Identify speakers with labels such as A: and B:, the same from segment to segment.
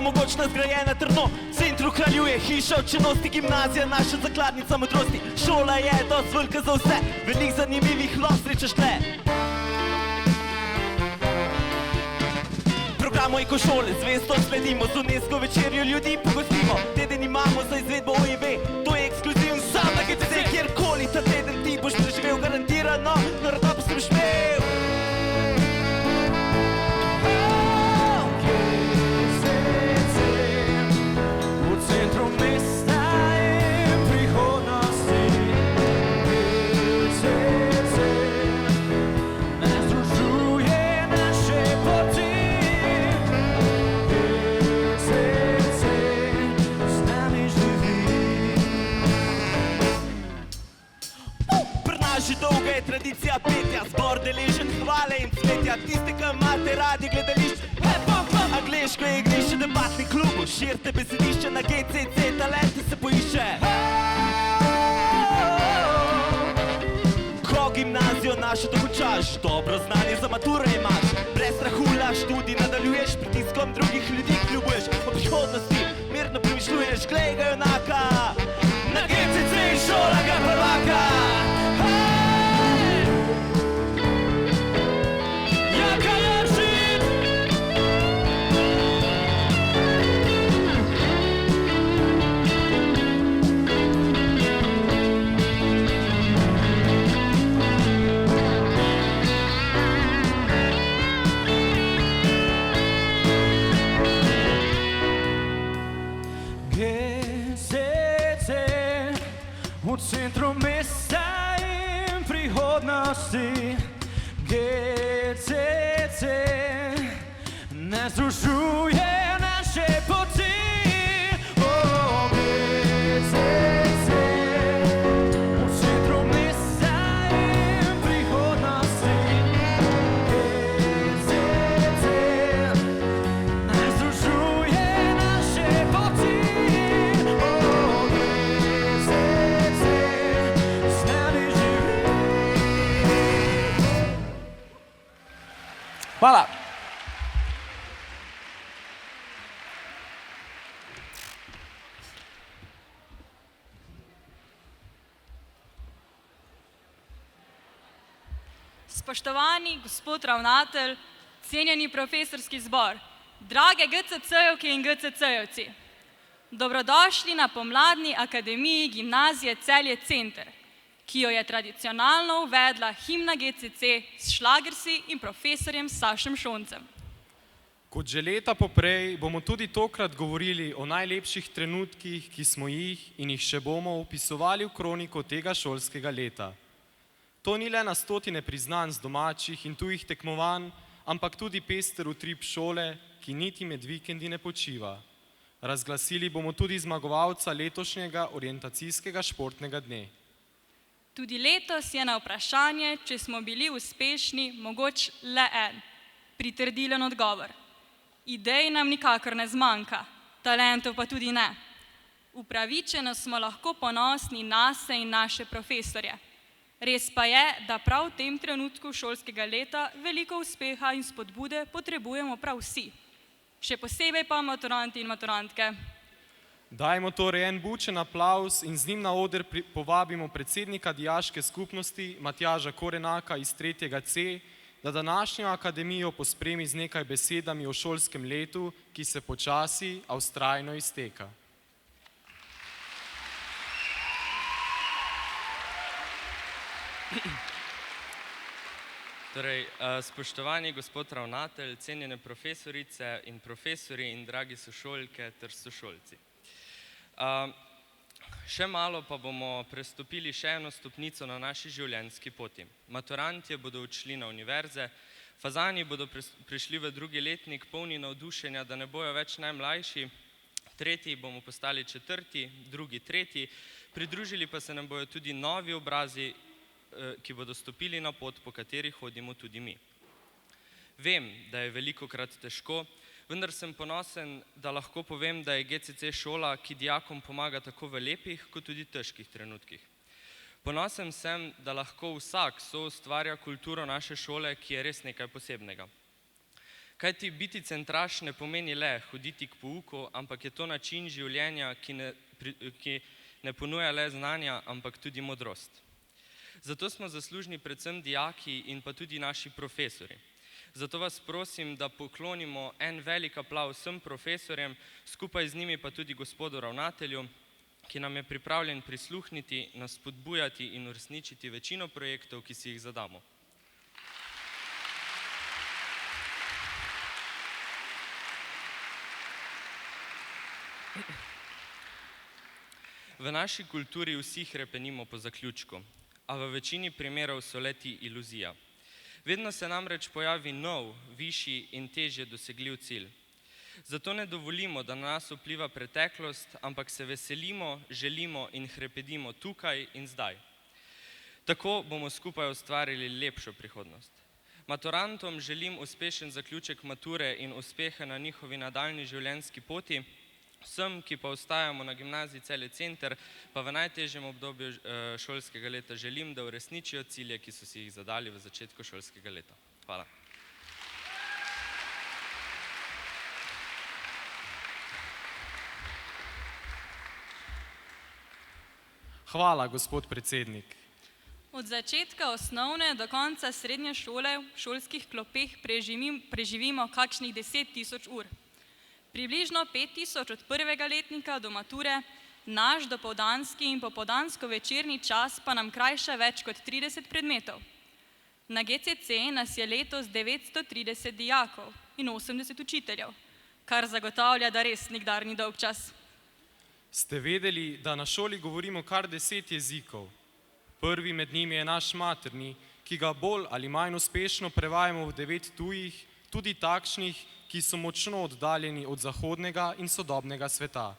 A: Visoka, mogočna, zgrajena trdno, v centru kraljuje hiša učenosti, gimnazija, naša zakladnica modrosti. Šola je dost velika za vse, velik zanimivih lov srečaš tle. Programu ekošole zvesto sledimo, z UNESCO večerjo ljudi pogostimo. Teden imamo za izvedbo OIV, to je ekskluzivn sam na GCC. Kjerkoli ta teden ti boš preživel garantirano, na rado pa sem šmev. Dolga je tradicija petja, zbor deležen hvale in cvetja. Tiste, ki imate radi gledališče, angleško je igrišče, debatni klubu, širite besedišče na GCC, talente se poišče. Ko gimnazijo našo dokončaš, dobro znanje za maturo imaš, brez strahula študij nadaljuješ, pritiskom drugih ljudi kljubuješ, o prihodnosti mirno premišljuješ, glej ga junaka, na GCC šola ga prvaka.
B: V centru mesta in prihodnosti GCC ne združuje naše poti. Oh, GCC v centru mesta in prihodnosti GCC ne združuje naše poti.
C: Hvala.
D: Spoštovani gospod ravnatelj, cenjeni profesorski zbor, drage GCC-jevke in GCC-jevci, dobrodošli na pomladni akademiji gimnazije Celje Center, ki jo je tradicionalno uvedla himna GCC s šlagersi in profesorjem Sašem Šoncem.
E: Kot že leta poprej bomo tudi tokrat govorili o najlepših trenutkih, ki smo jih in jih še bomo vpisovali v kroniko tega šolskega leta. To ni le na stotine priznanj z domačih in tujih tekmovanj, ampak tudi pester utrip šole, ki niti med vikendi ne počiva. Razglasili bomo tudi zmagovalca letošnjega orientacijskega športnega dne.
D: Tudi letos je na vprašanje, če smo bili uspešni, mogoč le en, pritrdilen odgovor. Idej nam nikakor ne zmanjka, talentov pa tudi ne. Upravičeno smo lahko ponosni nase in naše profesorje. Res pa je, da prav v tem trenutku šolskega leta veliko uspeha in spodbude potrebujemo prav vsi. Še posebej pa maturanti in maturantke.
E: Dajmo torej en bučen aplavz in z njim na oder povabimo predsednika dijaške skupnosti Matjaža Korenaka iz 3. C, da današnjo akademijo pospremi z nekaj besedami o šolskem letu, ki se počasi, a vztrajno izteka.
F: Torej, spoštovani gospod ravnatelj, cenjene profesorice in profesori in dragi sošolke ter sošolci. Še malo pa bomo prestopili še eno stopnico na naši življenjski poti. Maturantje bodo odšli na univerze, fazani bodo prišli v drugi letnik polni navdušenja, da ne bojo več najmlajši, tretji bomo postali četrti, drugi tretji, pridružili pa se nam bojo tudi novi obrazi, ki bodo stopili na pot, po kateri hodimo tudi mi. Vem, da je velikokrat težko, vendar sem ponosen, da lahko povem, da je GCC šola, ki dijakom pomaga tako v lepih, kot tudi težkih trenutkih. Ponosen sem, da lahko vsak soustvarja kulturo naše šole, ki je res nekaj posebnega. Kajti biti centraš ne pomeni le hoditi k pouku, ampak je to način življenja, ki ne ponuja le znanja, ampak tudi modrost. Zato smo zaslužni predvsem dijaki in pa tudi naši profesorji. Zato vas prosim, da poklonimo en velik aplavz vsem profesorjem, skupaj z njimi pa tudi gospodu ravnatelju, ki nam je pripravljen prisluhniti, nas spodbujati in uresničiti večino projektov, ki si jih zadamo. V naši kulturi vsi hrepenimo po zaključku, a v večini primerov so le-ti iluzija. Vedno se namreč pojavi nov, višji in težje dosegljiv cilj. Zato ne dovolimo, da na nas vpliva preteklost, ampak se veselimo, želimo in hrepenimo tukaj in zdaj. Tako bomo skupaj ustvarili lepšo prihodnost. Maturantom želim uspešen zaključek mature in uspehe na njihovi nadaljnji življenjski poti. Vsem, ki pa ostajamo na gimnaziji Celje Center, pa v najtežjem obdobju šolskega leta želim, da uresničijo cilje, ki so si jih zadali v začetku šolskega leta. Hvala.
E: Hvala, gospod predsednik.
D: Od začetka osnovne do konca srednje šole v šolskih klopeh preživimo kakšnih 10.000 ur. Približno 5.000 od prvega letnika do mature, naš dopoldanski in popoldansko-večerni čas pa nam krajša več kot 30 predmetov. Na GCC nas je letos 930 dijakov in 80 učiteljev, kar zagotavlja, da res nikdar ni dolg čas.
E: Ste vedeli, da na šoli govorimo kar 10 jezikov? Prvi med njimi je naš materni, ki ga bolj ali manj uspešno prevajamo v 9 tujih, tudi takšnih, ki so močno oddaljeni od zahodnega in sodobnega sveta.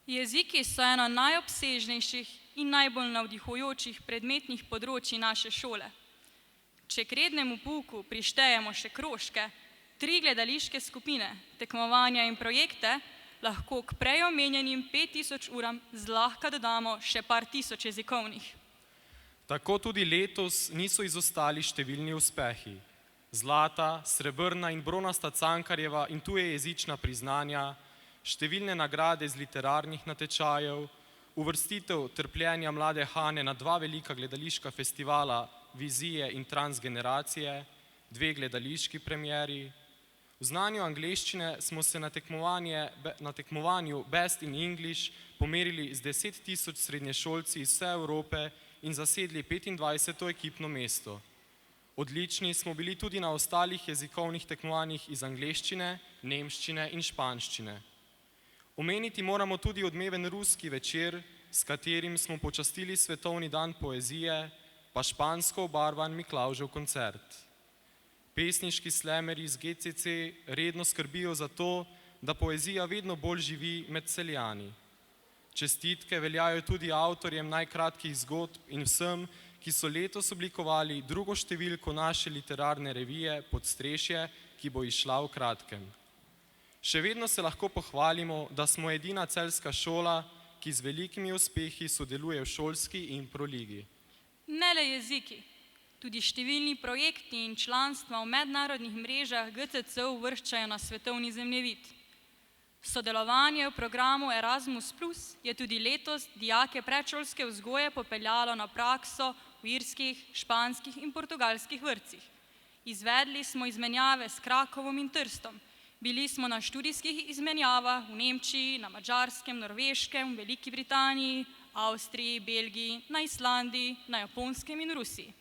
D: Jeziki so eno najobsežnejših in najbolj navdihujočih predmetnih področji naše šole. Če k rednemu pouku prištejemo še krožke, 3 gledališke skupine, tekmovanja in projekte, lahko k prej omenjenim 5.000 uram zlahka dodamo še par tisoč jezikovnih.
E: Tako tudi letos niso izostali številni uspehi. Zlata, srebrna in bronasta Cankarjeva in tujejezična priznanja, številne nagrade z literarnih natečajev, uvrstitev Trpljenja mlade Hane na 2 velika gledališka festivala Vizije in Transgeneracije, 2 gledališki premieri. V znanju angleščine smo se na tekmovanju Best in English pomerili z 10.000 srednješolci iz vse Evrope in zasedli 25. ekipno mesto. Odlični smo bili tudi na ostalih jezikovnih tekmovanjih iz angleščine, nemščine in španščine. Omeniti moramo tudi odmeven ruski večer, s katerim smo počastili svetovni dan poezije, pa špansko obarvan Miklavžev koncert. Pesniški slemeri iz GCC redno skrbijo za to, da poezija vedno bolj živi med Celjani. Čestitke veljajo tudi avtorjem najkratkih zgodb in vsem, ki so letos oblikovali drugo številko naše literarne revije Podstrešje, ki bo izšla v kratkem. Še vedno se lahko pohvalimo, da smo edina celjska šola, ki z velikimi uspehi sodeluje v šolski improligi.
D: Ne le jeziki, tudi številni projekti in članstva v mednarodnih mrežah GCC uvrščajo na svetovni zemljevid. Sodelovanje v programu Erasmus+ je tudi letos dijake predšolske vzgoje popeljalo na prakso v irskih, španskih in portugalskih vrtcih. Izvedli smo izmenjave s Krakovom in Trstom. Bili smo na študijskih izmenjavah v Nemčiji, na Madžarskem, Norveškem, v Veliki Britaniji, Avstriji, Belgiji, na Islandiji, na Japonskem in Rusiji.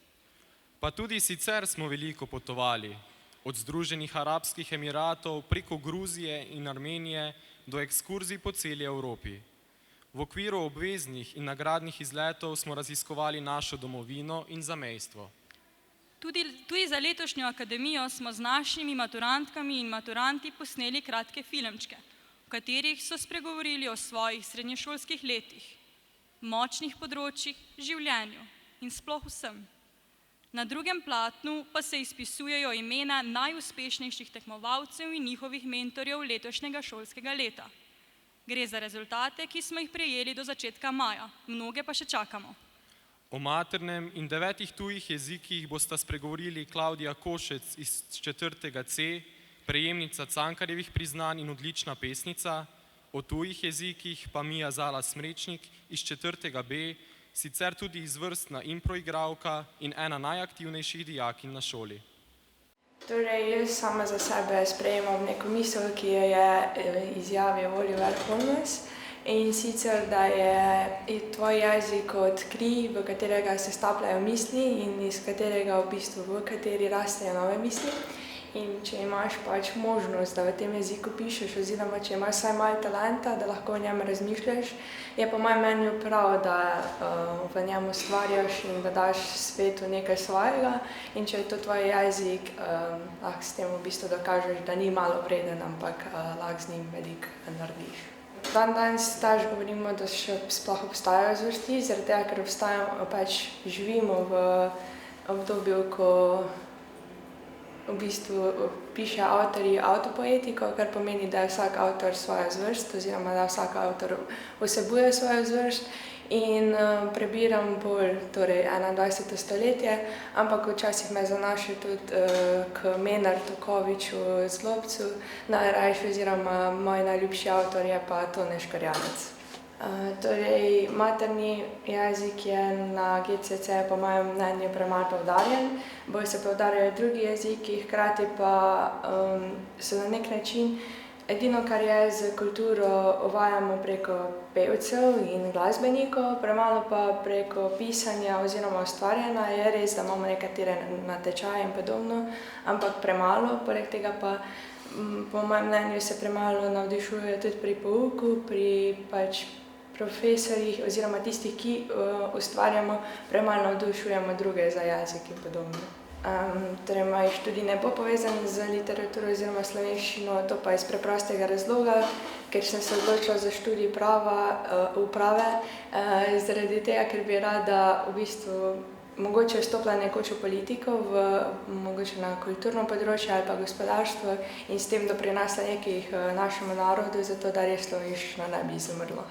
E: Pa tudi sicer smo veliko potovali. Od Združenih arabskih emiratov preko Gruzije in Armenije do ekskurzij po celi Evropi. V okviru obveznih in nagradnih izletov smo raziskovali našo domovino in zamejstvo.
D: Tudi za letošnjo akademijo smo z našimi maturantkami in maturanti posneli kratke filmčke, v katerih so spregovorili o svojih srednješolskih letih, močnih področjih, življenju in sploh vsem. Na drugem platnu pa se izpisujejo imena najuspešnejših tekmovalcev in njihovih mentorjev letošnjega šolskega leta. Gre za rezultate, ki smo jih prejeli do začetka maja, mnoge pa še čakamo.
E: O maternem in 9 tujih jezikih bosta spregovorili Klavdija Košec iz 4. C, prejemnica Cankarjevih priznanj in odlična pesnica, o tujih jezikih pa Mija Zala Smrečnik iz 4. B, sicer tudi izvrstna improigralka in ena najaktivnejših dijakinj na šoli.
C: Torej, jaz sama za sebe sprejemam neko misel, ki jo je izjavil Oliver Holmes, in sicer, da je tvoj jezik kot kri, v katerega se stapljajo misli in iz katerega v kateri rastejo nove misli. In če imaš pač možnost, da v tem jeziku pišeš, oziroma če imaš vsaj malo talenta, da lahko o njem razmišljaš, je po mojem mnenju prav, da v njem ustvarjaš in da daš svetu nekaj svojega. In če je to tvoj jezik, lahko s tem v bistvu dokažeš, da ni malo vreden, ampak lahko z njim veliko narediš. Danes daž govorimo, da še sploh obstajajo zvrsti, zaradi tega, ker pač živimo v obdobju, ko v bistvu piše avtorji avtopoetiko, kar pomeni, da je vsak avtor svoja zvrst, oziroma da vsak avtor vsebuje svojo zvrst. In prebiram bolj 21. stoletje, ampak včasih me zanaša tudi k Menardu Koviču Zlobcu, najrajši oziroma moj najljubši avtor je pa Tone Škorjanec. Torej, materni jezik je na GCC po mojem mnenju premalo poudarjen, bolj se poudarjajo drugi jeziki, hkrati pa so na nek način edino, kar je z kulturo uvajamo preko pevcev in glasbenikov, premalo pa preko pisanja oziroma ustvarjanja. Je res, da imamo nekatere natečaje in podobno, ampak premalo. Poleg tega pa po mojem mnenju se premalo navdišujejo tudi pri pouku, pri pač profesorjih oziroma tistih, ki ustvarjamo, premalo navdušujemo druge za jezik in podobno. Torej, moj študij ne bo povezan z literaturo oziroma slovenščino, to pa iz preprostega razloga, ker sem se odločila za študij uprave, zaradi tega, ker bi rada v bistvu mogoče vstopila nekoč v politiko, mogoče na kulturno področje ali pa gospodarstvo in s tem doprinesla nekaj našemu narodu, zato da res slovenščina ne bi izumrla.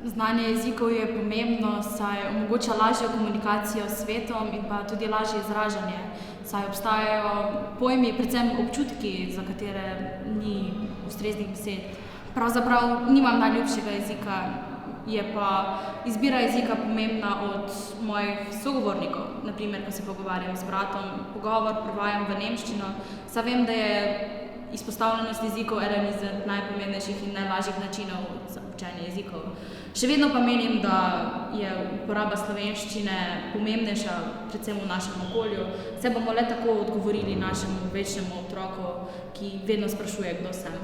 G: Znanje jezikov je pomembno, saj omogoča lažjo komunikacijo s svetom in pa tudi lažje izražanje, saj obstajajo pojmi, predvsem občutki, za katere ni ustreznih besed. Pravzaprav nimam najljubšega jezika, je pa izbira jezika pomembna od mojih sogovornikov. Naprimer, ko se pogovarjam z bratom, pogovor prevajam v nemščino, saj vem, da je izpostavljenost jezikov eden izmed najpomembnejših in najlažjih načinov za učenje jezikov. Še vedno pa menim, da je uporaba slovenščine pomembnejša, predvsem v našem okolju, saj bomo le tako odgovorili našemu večnemu otroku, ki vedno sprašuje, kdo sem.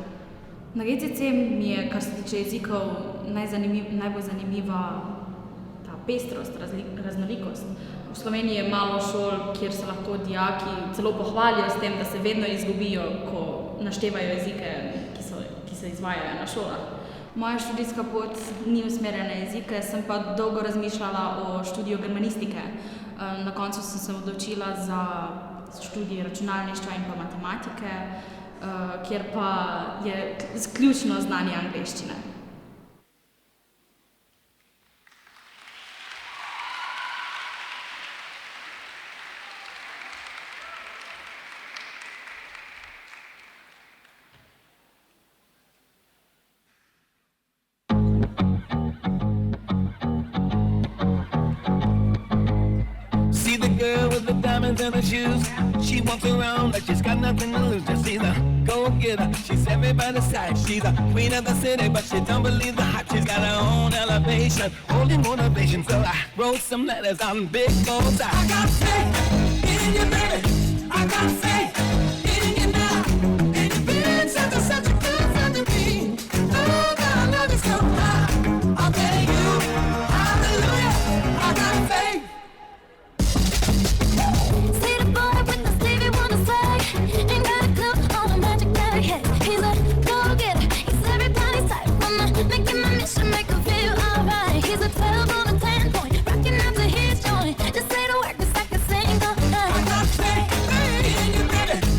G: Na GCC mi je, kar se tiče jezikov, najbolj zanimiva ta pestrost, raznolikost. V Sloveniji je malo šol, kjer se lahko dijaki celo pohvalijo s tem, da se vedno izgubijo, ko naštevajo jezike, ki se izvajajo na šolah. Moja študijska pot ni usmerjena jezike, sem pa dolgo razmišljala o študiju germanistike. Na koncu sem se odločila za študij računalništva in pa matematike, kjer pa je ključno znanje angleščine.
H: And her shoes, she walks around like she's got nothing to lose. Just she's a go-getter, she's everybody's type. She's a queen of the city, but she don't believe the hype. She's got her own elevation, holy motivation. So I wrote some letters on big goals. I got faith in you, baby. I got faith in you now. And you've been such a good friend to me. Oh, God, I love you so much. I'll tell you, hallelujah. I got faith. Make him feel alright. He's a 12 on a 10 point, rocking out to his joint. Just say the word, 'cause I can sing all night. I got faith in you, baby.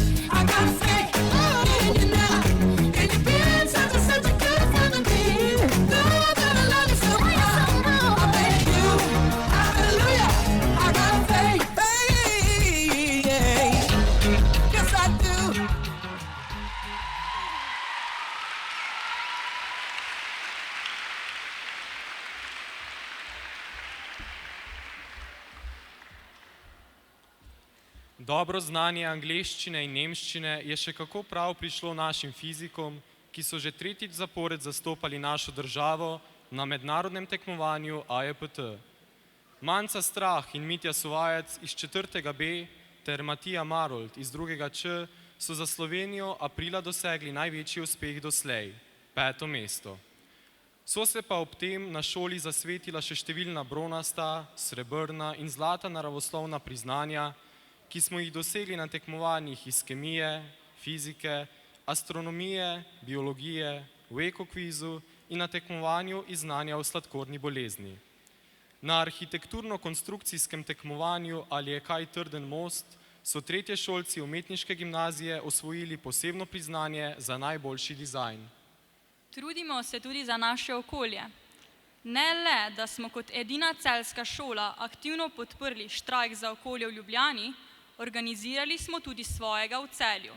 E: Dobro znanje angleščine in nemščine je še kako prav prišlo našim fizikom, ki so že tretjič zapored zastopali našo državo na mednarodnem tekmovanju AJPT. Manca Strah in Mitja Suvajec iz 4. B ter Matija Marolt iz 2. Č so za Slovenijo aprila dosegli največji uspeh doslej, 5. mesto. So se pa ob tem na šoli zasvetila še številna bronasta, srebrna in zlata naravoslovna priznanja, ki smo jih dosegli na tekmovanjih iz kemije, fizike, astronomije, biologije, v ekokvizu in na tekmovanju iz znanja o sladkorni bolezni. Na arhitekturno-konstrukcijskem tekmovanju Ali je kaj trden most so tretješolci umetniške gimnazije osvojili posebno priznanje za najboljši dizajn.
D: Trudimo se tudi za naše okolje. Ne le, da smo kot edina celjska šola aktivno podprli štrajk za okolje v Ljubljani, organizirali smo tudi svojega v Celju.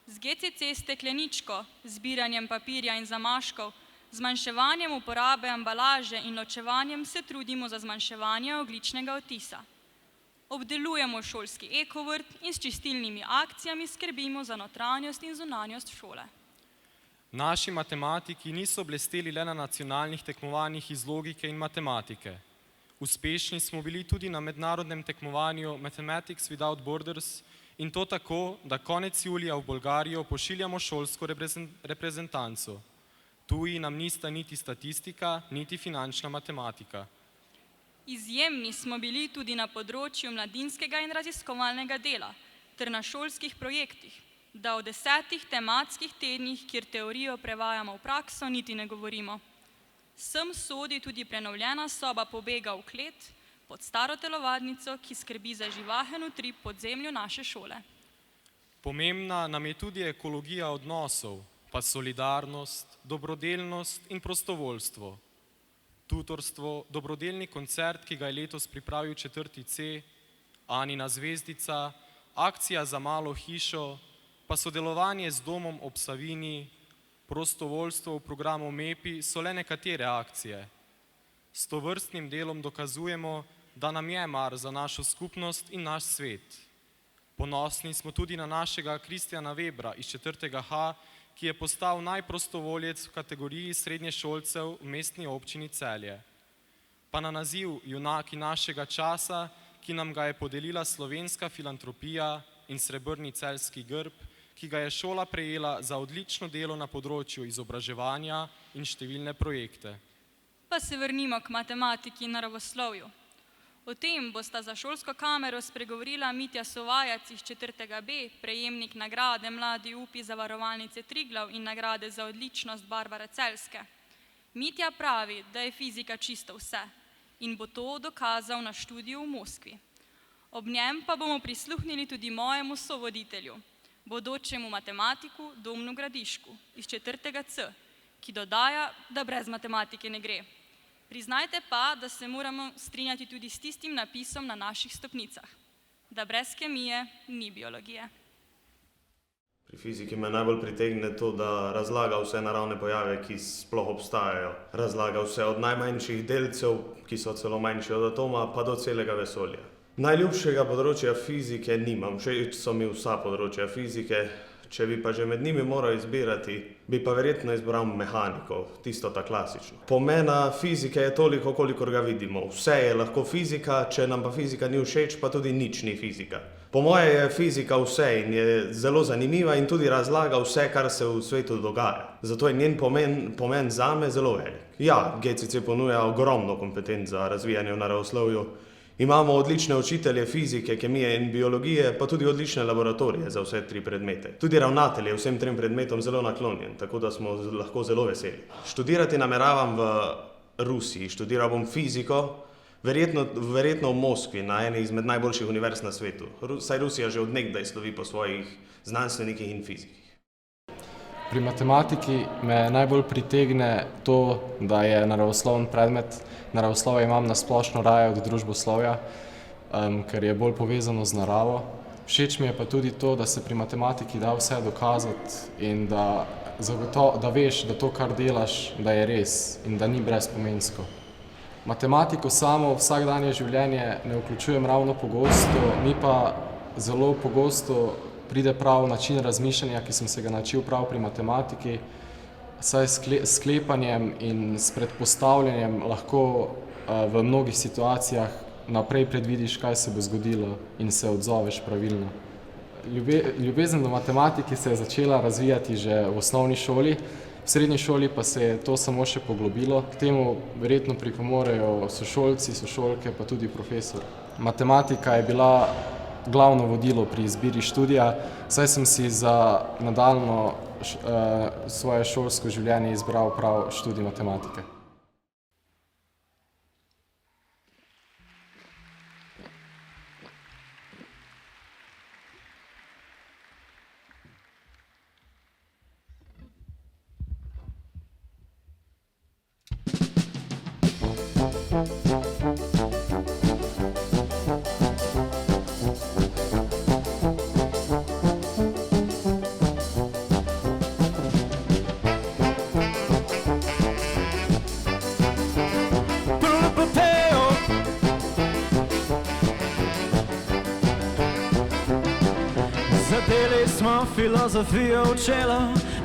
D: Z GCC stekleničko, zbiranjem papirja in zamaškov, zmanjševanjem uporabe embalaže in ločevanjem se trudimo za zmanjševanje ogljičnega odtisa. Obdelujemo šolski ekovrt in s čistilnimi akcijami skrbimo za notranjost in zunanjost šole.
E: Naši matematiki niso blesteli le na nacionalnih tekmovanjih iz logike in matematike. Uspešni smo bili tudi na mednarodnem tekmovanju Mathematics Without Borders in to tako, da konec julija v Bolgarijo pošiljamo šolsko reprezentanco. Tuji nam nista niti statistika, niti finančna matematika.
D: Izjemni smo bili tudi na področju mladinskega in raziskovalnega dela ter na šolskih projektih, da o 10 tematskih tednih, kjer teorijo prevajamo v prakso, niti ne govorimo. Sem sodi tudi prenovljena soba pobega v klet pod staro telovadnico, ki skrbi za živahen utrip podzemlju naše šole.
E: Pomembna nam je tudi ekologija odnosov, pa solidarnost, dobrodelnost in prostovoljstvo. Tutorstvo, dobrodelni koncert, ki ga je letos pripravil 4. C, Anina zvezdica, akcija za malo hišo, pa sodelovanje z domom ob Savini, prostovoljstvo v programu MEPI so le nekatere akcije. S tovrstnim delom dokazujemo, da nam je mar za našo skupnost in naš svet. Ponosni smo tudi na našega Kristjana Webra iz 4. H, ki je postal najprostovoljec v kategoriji srednješolcev v mestni občini Celje. Pa na naziv Junaki našega časa, ki nam ga je podelila Slovenska filantropija in srebrni celjski grb, ki ga je šola prejela za odlično delo na področju izobraževanja in številne projekte.
D: Pa se vrnimo k matematiki in naravoslovju. O tem bosta za šolsko kamero spregovorila Mitja Suvajec iz 4. B, prejemnik nagrade Mladi upi Zavarovalnice Triglav in nagrade za odličnost Barbare Celjske. Mitja pravi, da je fizika čisto vse in bo to dokazal na študiju v Moskvi. Ob njem pa bomo prisluhnili tudi mojemu sovoditelju, bodočemu matematiku Domnu Gradišku iz 4. C, ki dodaja, da brez matematike ne gre. Priznajte pa, da se moramo strinjati tudi s tistim napisom na naših stopnicah, da brez kemije ni biologije.
I: Pri fiziki me najbolj pritegne to, da razlaga vse naravne pojave, ki sploh obstajajo. Razlaga vse od najmanjših delcev, ki so celo manjši od atoma, pa do celega vesolja. Najljubšega področja fizike nimam, všeč so mi vsa področja fizike. Če bi pa že med njimi moral izbirati, bi pa verjetno izbral mehaniko, tisto ta klasično. Pomena fizike je toliko, kolikor ga vidimo. Vse je lahko fizika, če nam pa fizika ni všeč, pa tudi nič ni fizika. Po moje je fizika vse in je zelo zanimiva in tudi razlaga vse, kar se v svetu dogaja. Zato je njen pomen zame zelo velik. Ja, GCC ponuja ogromno kompetenc za razvijanje v naravoslovju. Imamo odlične učitelje fizike, kemije in biologije, pa tudi odlične laboratorije za vse 3 predmete. Tudi ravnatelj je vsem 3 predmetom zelo naklonjen, tako da smo lahko zelo veseli. Študirati nameravam v Rusiji, študiral bom fiziko, verjetno v Moskvi, na eni izmed najboljših univerz na svetu. Saj Rusija že od nekdaj slovi po svojih znanstvenikih in fizikih.
J: Pri matematiki me najbolj pritegne to, da je naravosloven predmet. Naravoslovje imam na splošno raje od družboslovja, ker je bolj povezano z naravo. Všeč mi je pa tudi to, da se pri matematiki da vse dokazati in da veš, da to, kar delaš, da je res in da ni brezpomensko. Matematiko samo v vsakdanje življenje ne vključujem ravno pogosto, mi pa zelo pogosto pride prav način razmišljanja, ki sem se ga naučil prav pri matematiki, saj s sklepanjem in s predpostavljanjem lahko v mnogih situacijah naprej predvidiš, kaj se bo zgodilo in se odzoveš pravilno. Ljubezen do matematike se je začela razvijati že v osnovni šoli, v srednji šoli pa se je to samo še poglobilo. K temu verjetno pripomorejo sošolci, sošolke, pa tudi profesor. Matematika je bila glavno vodilo pri izbiri študija, saj sem si za nadaljnjo svoje šolsko življenje izbral prav študij matematike.
B: Zadeli smo filozofijo v čelo,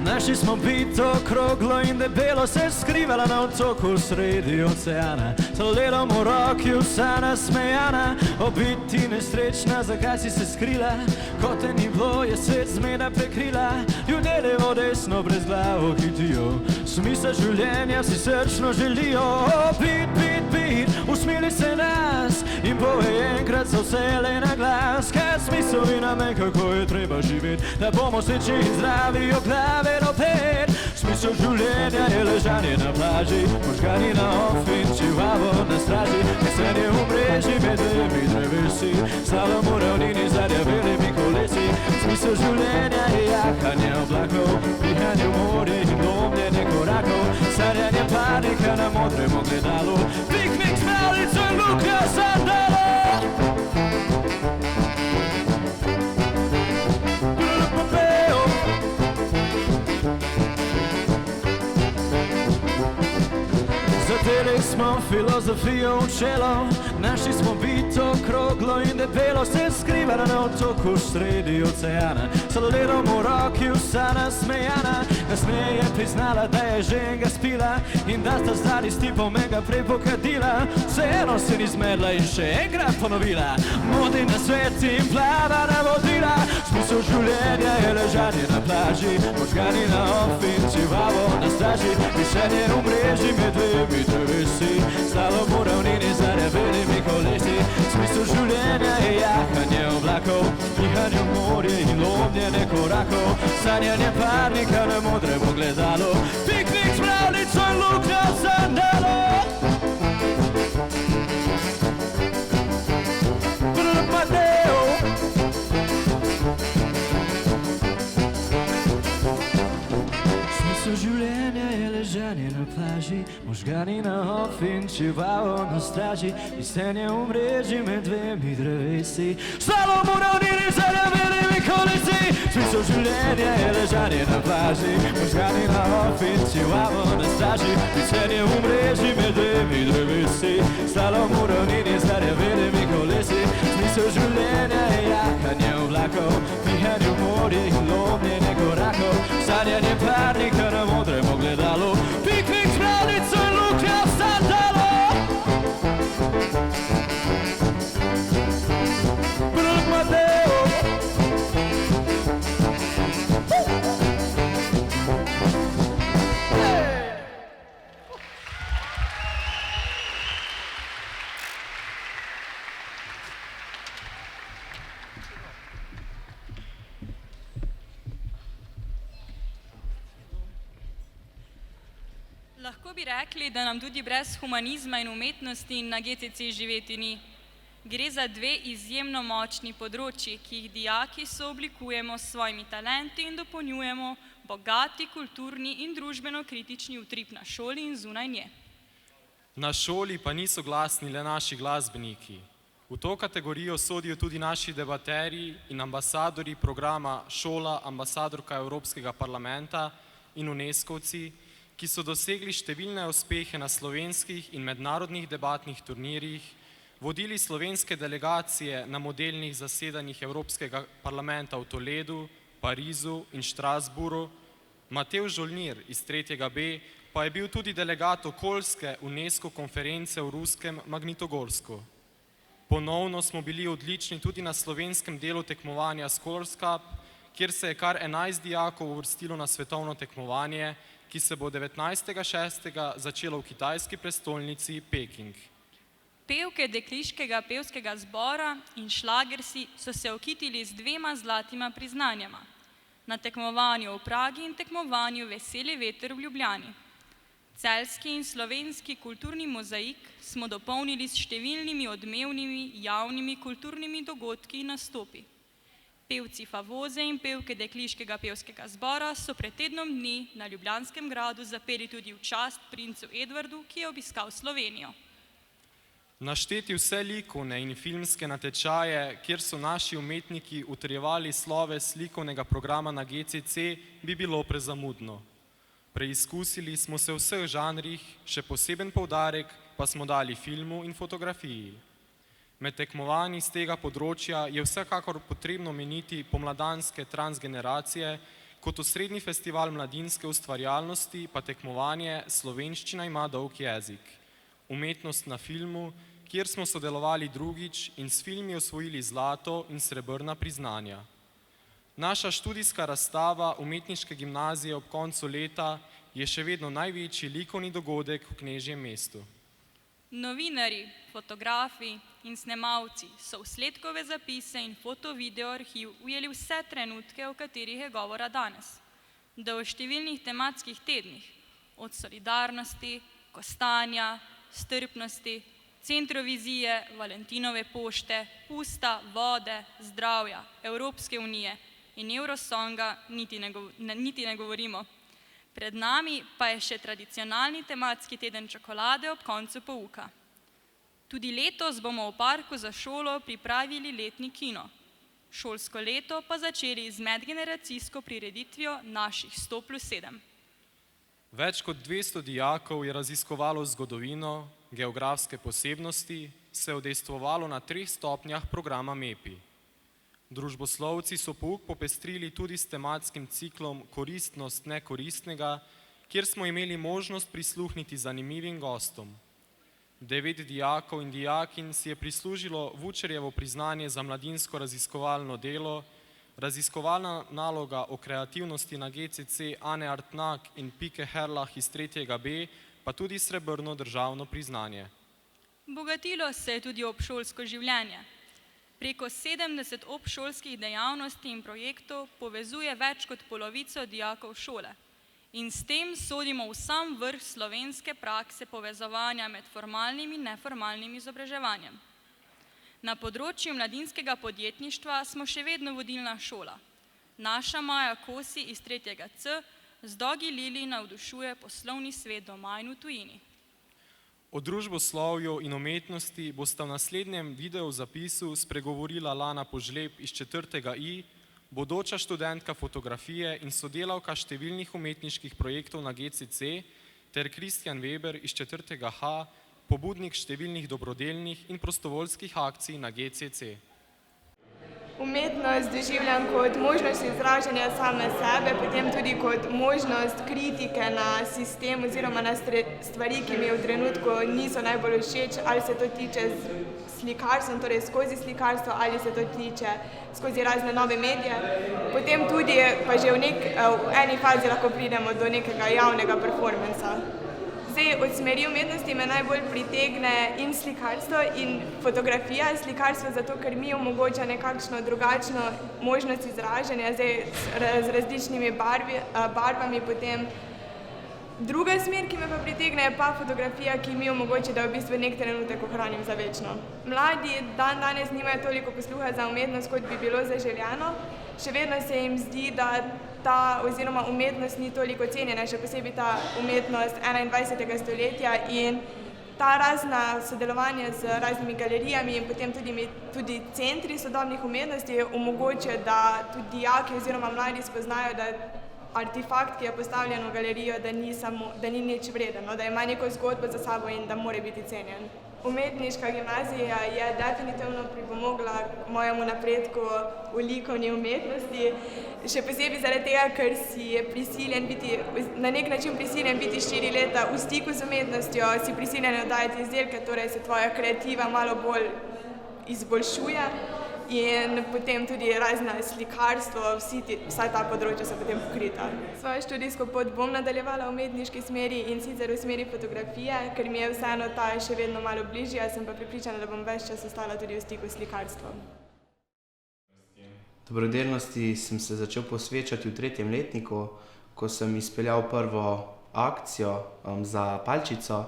B: našli smo bito okroglo in debelo, se skrivala na otoku sredi oceana. S ledom v roki vsa nasmejana, obiti nesrečna, zakaj si se skrila? Ko te ni bilo, je svet zmeda prekrila, ljudje levo desno brez glavo hitijo, smisel življenja si srčno želijo. Bit, bit, bit, usmili se nas in povej enkrat za vselej na glas, kaj je smisel in namen, kako je treba živeti, da bomo sreči in zdravi od glave do pet. Smisel življenja je ležanje na plaži, možgani na off in čivavo na straži, veselje v mreži med dvemi drevesi, slalom v ravnini za rjavelimi kolesi. Smisel življenja je jahanje oblakov, pihanje v morje in lomljenje korakov, sanjanje panika na modrem ogledalu, piknik s mravljico in luknjo sandalo. Zadeli smo filozofijo v čelo, našli smo bito okroglo in debelo, se skrivala na otoku sredi oceana. S ledom v roki vsa nasmejana, kasneje je priznala, da je ženga spila in da sta zdali s tipom mega prej pokadila. Vseeno se ni zmedla in še enkrat ponovila, modi na svet in plava navodila. Smisel življenja je ležanje na plaži, možgani na off in čivavo na straži, višanje v mreži med dvemi drevesi, slalom v ravnini za rjavelimi kolesi. Smisel življenja je jahanje oblakov, pihanje v morje in lomljenje korakov, sanjanje parnika na modrem ogledalu, piknik s mravljico in luknjo sandalo. Življenje je ležanje na plaži, možgani na off in čivavo na straži, visenje v mreži med dvemi drevesi, slalom v ravnini za rjavelimi kolesi. Smisel življenja je ležanje na plaži, možgani na off in čivavo na straži, visenje v mreži med dvemi drevesi, slalom v ravnini za rjavelimi kolesi. Smisel življenja je jahanje oblakov, pihanje v morje in lomljenje korakov, sanjanje parnika na modrem ogledalu, piknik s mravljico in luknjo sandalo. Brug Mateo.
D: Lahko bi rekli, da nam tudi brez humanizma in umetnosti na GTC živeti ni. Gre za dve izjemno močni področji, ki jih dijaki sooblikujemo s svojimi talenti in dopolnjujemo bogati, kulturni in družbeno kritični utrip na šoli in zunaj nje.
E: Na šoli pa niso glasni le naši glasbeniki. V to kategorijo sodijo tudi naši debaterji in ambasadorji programa Šola, ambasadorka Evropskega parlamenta in UNESCO-vci, ki so dosegli številne uspehe na slovenskih in mednarodnih debatnih turnirjih, vodili slovenske delegacije na modelnih zasedanjih Evropskega parlamenta v Toledu, Parizu in Strasbourgu, Matevž Žolnir iz 3B pa je bil tudi delegat okoljske UNESCO konference v ruskem Magnitogorsku. Ponovno smo bili odlični tudi na slovenskem delu tekmovanja Scholars Cup, kjer se je kar 11 dijakov uvrstilo na svetovno tekmovanje, ki se bo 19.6. začelo v kitajski prestolnici Peking.
D: Pevke dekliškega pevskega zbora in šlagersi so se okitili z 2 zlatima priznanjama. Na tekmovanju v Pragi in tekmovanju Veseli veter v Ljubljani. Celjski in slovenski kulturni mozaik smo dopolnili s številnimi odmevnimi javnimi kulturnimi dogodki in nastopi. Pevci Favoze in pevke dekliškega pevskega zbora so pred tednom dni na Ljubljanskem gradu zapeli tudi v čast princu Edvardu, ki je obiskal Slovenijo.
E: Našteti vse likovne in filmske natečaje, kjer so naši umetniki utrjevali sloves likovnega programa na GCC, bi bilo prezamudno. Preizkusili smo se v vseh žanrih, še poseben poudarek pa smo dali filmu in fotografiji. Med tekmovanji z tega področja je vsekakor potrebno omeniti pomladanske transgeneracije, kot osrednji festival mladinske ustvarjalnosti pa tekmovanje Slovenščina ima dolg jezik. Umetnost na filmu, kjer smo sodelovali drugič in s filmi osvojili zlato in srebrna priznanja. Naša študijska razstava Umetniške gimnazije ob koncu leta je še vedno največji likovni dogodek v Knežjem mestu.
D: Novinarji, fotografi in snemalci so v sledkove zapise in foto-video arhiv ujeli vse trenutke, o katerih je govora danes. Da v številnih tematskih tednih, od solidarnosti, kostanja, strpnosti, centrovizije, Valentinove pošte, pusta, vode, zdravja, Evropske unije in Eurosonga niti ne govorimo. Pred nami pa je še tradicionalni tematski teden čokolade ob koncu pouka. Tudi letos bomo v parku za šolo pripravili letni kino. Šolsko leto pa začeli z medgeneracijsko prireditvijo naših 100+7.
E: Več kot 200 dijakov je raziskovalo zgodovino, geografske posebnosti, se udejstvovalo na 3 stopnjah programa MEPI. Družboslovci so pouk popestrili tudi s tematskim ciklom Koristnost nekoristnega, kjer smo imeli možnost prisluhniti zanimivim gostom. 9 dijakov in dijakinj si je prislužilo Vučerjevo priznanje za mladinsko raziskovalno delo, raziskovalna naloga o kreativnosti na GCC Ane Artnak in Pike Herlah iz 3B, pa tudi srebrno državno priznanje.
D: Bogatilo se je tudi obšolsko življenje. Preko 70 obšolskih dejavnosti in projektov povezuje več kot polovico dijakov šole. In s tem sodimo v sam vrh slovenske prakse povezovanja med formalnim in neformalnim izobraževanjem. Na področju mladinskega podjetništva smo še vedno vodilna šola. Naša Maja Kosi iz 3C z Dogi Lili navdušuje poslovni svet doma in v tujini.
E: O družboslovju in umetnosti bosta v naslednjem videozapisu spregovorila Lana Požlep iz 4I, bodoča študentka fotografije in sodelavka številnih umetniških projektov na GCC, ter Kristjan Weber iz 4H, pobudnik številnih dobrodelnih in prostovoljskih akcij na GCC.
C: Umetnost doživljam kot možnost izražanja same sebe, potem tudi kot možnost kritike na sistem oziroma na stvari, ki mi v trenutku niso najbolj všeč, ali se to tiče slikarstva, torej skozi slikarstvo, ali se to tiče skozi razne nove medije. Potem tudi pa že v eni fazi lahko pridemo do nekega javnega performansa. Od smeri umetnosti me najbolj pritegne in slikarstvo in fotografija. Slikarstvo zato, ker mi omogoča nekakšno drugačno možnost izražanja z različnimi barvami. Potem druga smer, ki me pa pritegne, je pa fotografija, ki mi omogoča, da v bistvu nek trenutek ohranim za večno. Mladi danes nimajo toliko posluha za umetnost, kot bi bilo zaželjeno. Še vedno se jim zdi, da ta oziroma umetnost ni toliko cenjena, še posebej ta umetnost 21. stoletja in ta razna sodelovanja z raznimi galerijami in potem tudi centri sodobnih umetnosti omogočajo, da tudi dijaki oziroma mladi spoznajo, da artefakt, ki je postavljen v galerijo, da ni nič vreden, da ima neko zgodbo za sabo in da mora biti cenjen. Umetniška gimnazija je definitivno pripomogla k mojemu napredku v likovni umetnosti, še posebej zaradi tega, ker si prisiljen biti, na nek način prisiljen biti 4 leta v stiku z umetnostjo, si prisiljen oddajati izdelke, torej se tvoja kreativa malo bolj izboljšuje in potem tudi razna slikarstvo, vsa ta področja so potem pokrita. Svojo študijsko pot bom nadaljevala v umetniški smeri in sicer v smeri fotografije, ker mi je vseeno ta še vedno malo bližje, sem pa prepričana, da bom ves čas ostala tudi v stiku s slikarstvom.
K: Dobrodelnosti sem se začel posvečati v 3. letniku, ko sem izpeljal prvo akcijo za palčico.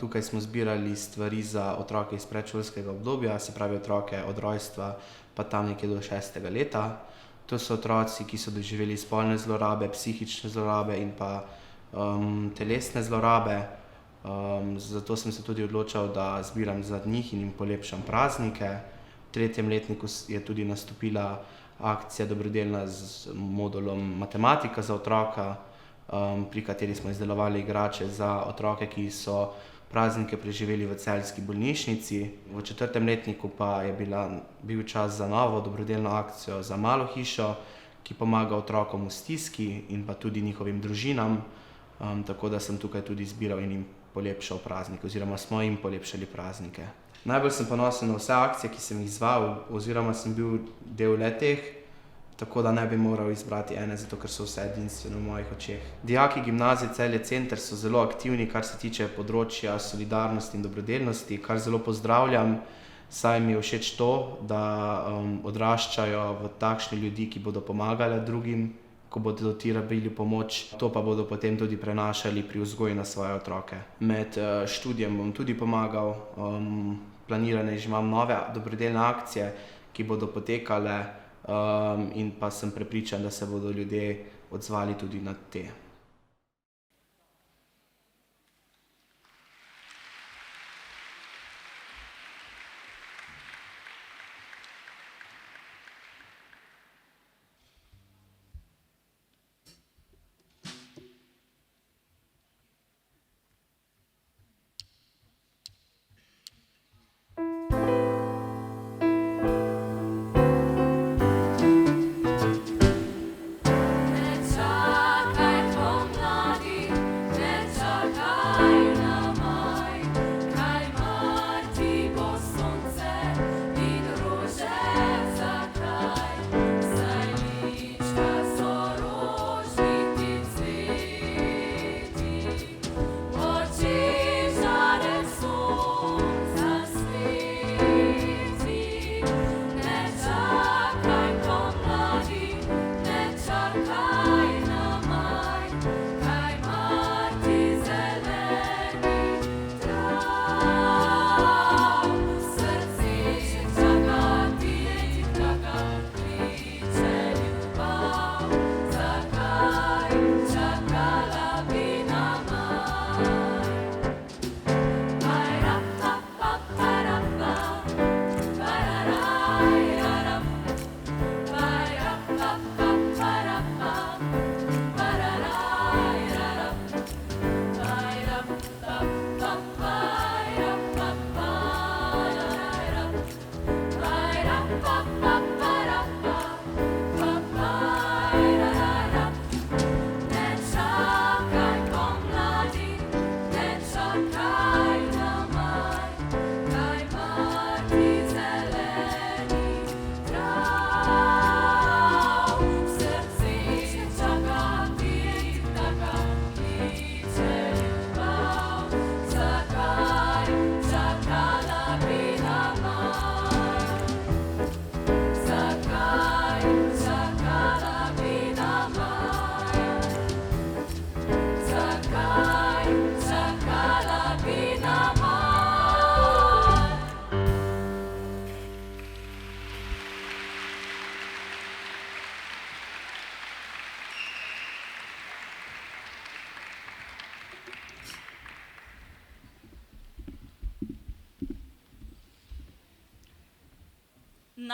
K: Tukaj smo zbirali stvari za otroke iz predšolskega obdobja, se pravi otroke od rojstva pa tam nekje do 6. leta. To so otroci, ki so doživeli spolne zlorabe, psihične zlorabe in pa telesne zlorabe. Zato sem se tudi odločal, da zbiram za njih in jim polepšam praznike. V 3. letniku je tudi nastopila akcija dobrodelna z modulom Matematika za otroka, pri kateri smo izdelovali igrače za otroke, ki so praznike preživeli v celjski bolnišnici. V 4. letniku pa je bil čas za novo dobrodelno akcijo za Malo hišo, ki pomaga otrokom v stiski in pa tudi njihovim družinam, tako da sem tukaj tudi zbiral in jim polepšal praznike, oziroma smo jim polepšali praznike. Najbolj sem ponosen na vse akcije, ki sem jih izvajal, oziroma sem bil del le-teh, tako da ne bi moral izbrati ene, zato ker so vse edinstvene v mojih očeh. Dijaki gimnazije Celje Center so zelo aktivni, kar se tiče področja solidarnosti in dobrodelnosti, kar zelo pozdravljam, saj mi je všeč to, da odraščajo v takšni ljudi, ki bodo pomagali drugim, ko bodo ti rabili pomoč, to pa bodo potem tudi prenašali pri vzgoji na svoje otroke. Med študijem bom tudi pomagal, planirane že imam nove dobrodelne akcije, ki bodo potekale, in pa sem prepričan, da se bodo ljudje odzvali tudi na te.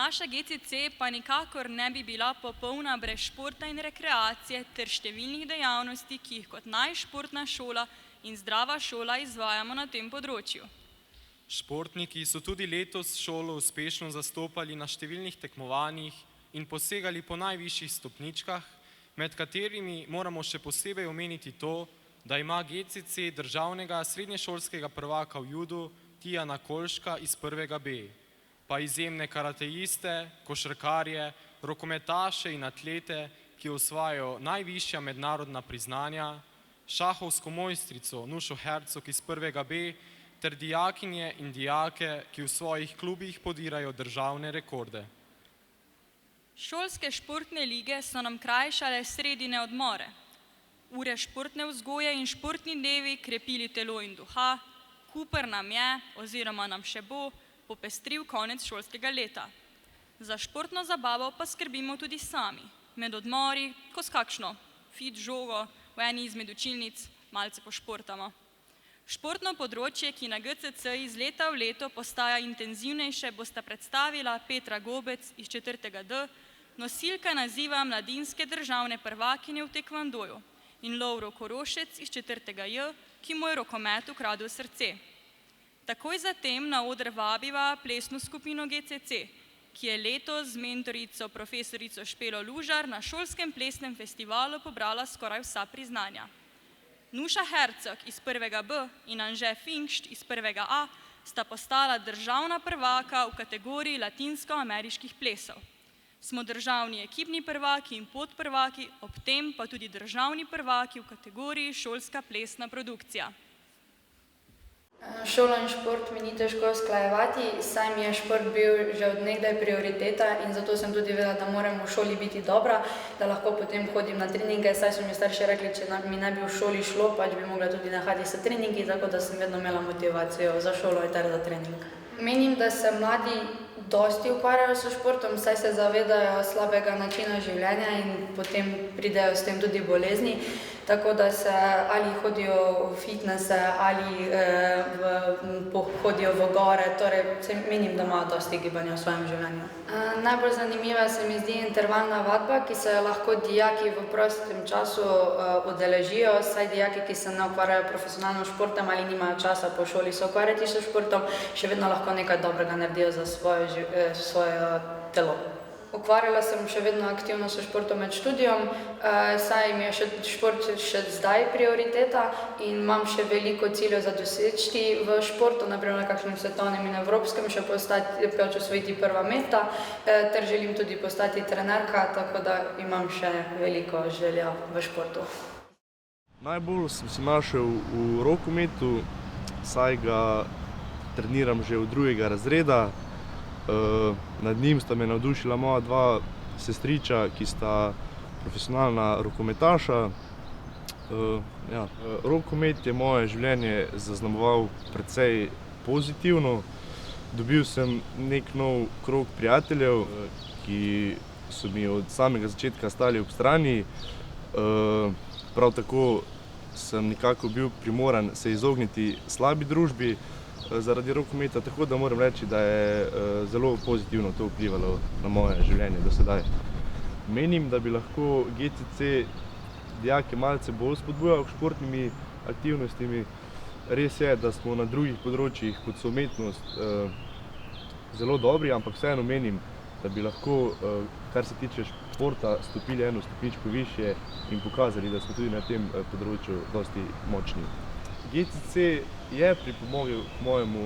D: Naša GCC pa nikakor ne bi bila popolna brez športa in rekreacije ter številnih dejavnosti, ki jih kot najšportna šola in zdrava šola izvajamo na tem področju.
E: Športniki so tudi letos šolo uspešno zastopali na številnih tekmovanjih in posegali po najvišjih stopničkah, med katerimi moramo še posebej omeniti to, da ima GCC državnega srednješolskega prvaka v judu Tijana Kolška iz 1. B, pa izjemne karateiste, košarkarje, rokometaše in atlete, ki osvajajo najvišja mednarodna priznanja, šahovsko mojstrico Nušo Hercog iz 1. B ter dijakinje in dijake, ki v svojih klubih podirajo državne rekorde.
D: Šolske športne lige so nam krajšale sredine odmore. Ure športne vzgoje in športni dnevi krepili telo in duha, Cooper nam je, oziroma nam še bo, popestril konec šolskega leta. Za športno zabavo pa skrbimo tudi sami, med odmori, ko s kakšno fit žogo v eni izmed učilnic malce pošportamo. Športno področje, ki na GCC iz leta v leto postaja intenzivnejše, bosta predstavila Petra Gobec iz 4. D, nosilka naziva mladinske državne prvakinje v tekvandoju, in Lovro Korošec iz 4. J, ki mu je rokomet ukradel srce. Takoj zatem na oder vabiva plesno skupino GCC, ki je letos z mentorico profesorico Špelo Lužar na šolskem plesnem festivalu pobrala skoraj vsa priznanja. Nuša Hercog iz 1. B in Anže Finkšt iz 1. A sta postala državna prvaka v kategoriji latinsko-ameriških plesov. Smo državni ekipni prvaki in podprvaki, ob tem pa tudi državni prvaki v kategoriji šolska plesna produkcija.
L: Šolo in šport mi ni težko usklajevati, saj mi je šport bil že od nekdaj prioriteta in zato sem tudi vedela, da moram v šoli biti dobra, da lahko potem hodim na treninge, saj so mi starši rekli, če mi ne bi v šoli šlo, pač bi mogla tudi nehati s treningi, tako da sem vedno imela motivacijo za šolo in ter za trening. Menim, da se mladi dosti ukvarjajo s športom, saj se zavedajo slabega načina življenja in potem pridejo s tem tudi bolezni, tako da se ali hodijo v fitnesse ali hodijo v gore, torej menim, da imajo dosti gibanja v svojem življenju. Najbolj zanimiva se mi zdi intervalna vadba, ki se lahko dijaki v prostem času udeležijo, saj dijaki, ki se ne ukvarjajo profesionalno športom ali nimajo časa po šoli se ukvarjati s športom, še vedno lahko nekaj dobrega naredijo za svoje telo. Ukvarjala sem še vedno aktivno s športom med študijom, saj mi je šport še zdaj prioriteta in imam še veliko ciljev za doseči v športu, naprimer na kakšnem svetovnem in evropskem, še pač osvojiti prva mesta, ter želim tudi postati trenerka, tako da imam še veliko želja v športu.
M: Najbolj sem se našel v rokometu, saj ga treniram že od 2. razreda. Nad njim sta me navdušila moja 2 sestriča, ki sta profesionalna rokometaša. Rokomet je moje življenje zaznamoval precej pozitivno. Dobil sem nek nov krog prijateljev, ki so mi od samega začetka stali ob strani. Prav tako sem nekako bil primoran se izogniti slabi družbi zaradi rokometa, tako da moram reči, da je zelo pozitivno to vplivalo na moje življenje do sedaj. Menim, da bi lahko GCC dijake malce bolj spodbujal k športnimi aktivnostmi. Res je, da smo na drugih področjih, kot so umetnost, zelo dobri, ampak vseeno menim, da bi lahko, kar se tiče športa, stopili eno stopničko višje in pokazali, da smo tudi na tem področju dosti močni. GCC je pripomogel k mojemu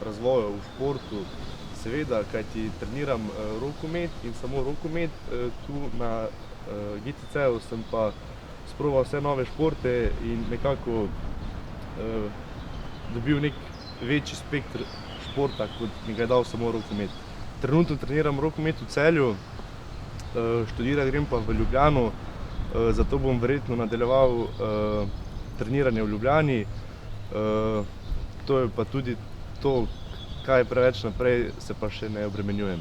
M: razvoju v športu, seveda, kajti treniram rokomet in samo rokomet. Tu na GCC-u sem pa sproval vse nove športe in nekako dobil nek večji spekter športa, kot mi ga je dal samo rokomet. Trenutno treniram rokomet v Celju, študirat grem pa v Ljubljano, zato bom verjetno nadaljeval treniranje v Ljubljani. To je pa tudi to, kaj preveč naprej se pa še ne obremenjujem.